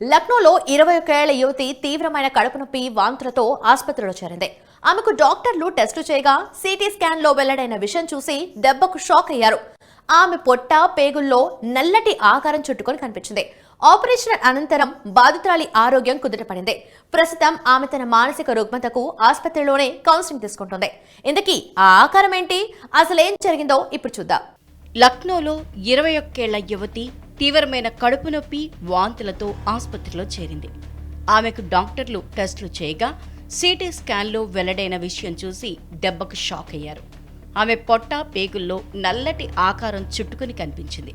లక్నోలో 21 ఏళ్ల యువతి తీవ్రమైన కడుపు నొప్పి వాంతులతో ఆసుపత్రిలో చేరింది. ఆమెకు డాక్టర్లు టెస్టులు చేయగా సిటీ స్కాన్ లో వెల్లడైన విషయం చూసి దెబ్బకు షాక్ అయ్యారు. ఆమె పొట్ట పేగుల్లో నల్లటి ఆకారం చుట్టుకొని కనిపించింది. ఆపరేషన్ అనంతరం బాధితురాలి ఆరోగ్యం కుదుటపడింది. ప్రస్తుతం ఆమె తన మానసిక రుగ్మతకు ఆసుపత్రిలోనే కౌన్సిలింగ్ తీసుకుంటుంది. ఇంతకీ ఆ ఆకారం ఏంటి, అసలేం జరిగిందో ఇప్పుడు చూద్దాం. లక్నోలో 21 ఏళ్ల యువతి తీవ్రమైన కడుపు నొప్పి వాంతులతో ఆసుపత్రిలో చేరింది. ఆమెకు డాక్టర్లు టెస్టులు చేయగా సిటీ స్కాన్లో వెల్లడైన విషయం చూసి దెబ్బకు షాక్ అయ్యారు. ఆమె పొట్ట పేగుల్లో నల్లటి ఆకారం చుట్టుకుని కనిపించింది.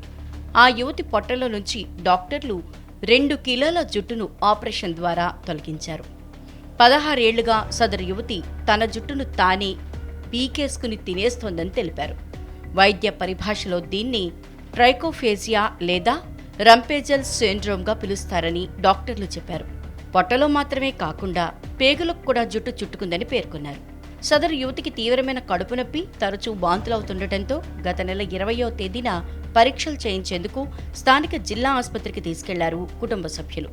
ఆ యువతి పొట్టలో నుంచి డాక్టర్లు 2 కిలోల జుట్టును ఆపరేషన్ ద్వారా తొలగించారు. 16 ఏళ్లుగా సదరు యువతి తన జుట్టును తానే పీకేసుకుని తినేస్తోందని తెలిపారు. వైద్య పరిభాషలో దీన్ని ట్రైకోఫేజియా లేదా రంపేజల్ సిండ్రోమ్గా పిలుస్తారని డాక్టర్లు చెప్పారు. పొట్టలో మాత్రమే కాకుండా పేగులకు కూడా జుట్టు చుట్టుకుందని పేర్కొన్నారు. సదరు యువతికి తీవ్రమైన కడుపు నొప్పి, తరచూ వాంతులవుతుండటంతో గత నెల 20వ తేదీన పరీక్షలు చేయించేందుకు స్థానిక జిల్లా ఆసుపత్రికి తీసుకెళ్లారు కుటుంబ సభ్యులు.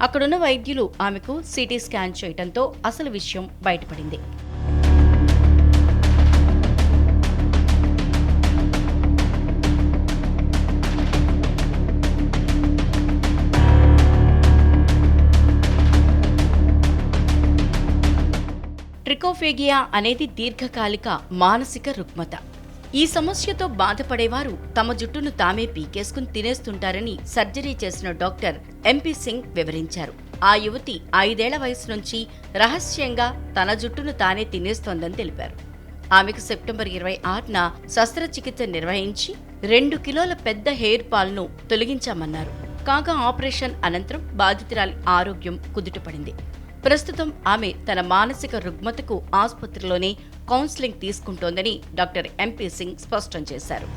అక్కడున్న వైద్యులు ఆమెకు సిటీ స్కాన్ చేయడంతో అసలు విషయం బయటపడింది. ట్రికోఫేగియా అనేది దీర్ఘకాలిక మానసిక రుగ్మత. ఈ సమస్యతో బాధపడేవారు తమ జుట్టును తామే పీకేసుకుని తినేస్తుంటారని సర్జరీ చేసిన డాక్టర్ ఎంపీ సింగ్ వివరించారు. ఆ యువతి 5 ఏళ్ల వయసు నుంచి రహస్యంగా తన జుట్టును తానే తినేస్తోందని తెలిపారు. ఆమెకు సెప్టెంబర్ 26న శస్త్రచికిత్స నిర్వహించి 2 కిలోల పెద్ద హెయిర్ పాల్ను తొలగించామన్నారు. కాగా ఆపరేషన్ అనంతరం బాధితురాలి ఆరోగ్యం కుదుటపడింది. ప్రస్తుతం ఆమె తన మానసిక రుగ్మతకు ఆసుపత్రిలోనే కౌన్సిలింగ్ తీసుకుంటోందని డాక్టర్ ఎంపీ సింగ్ స్పష్టం చేశారు.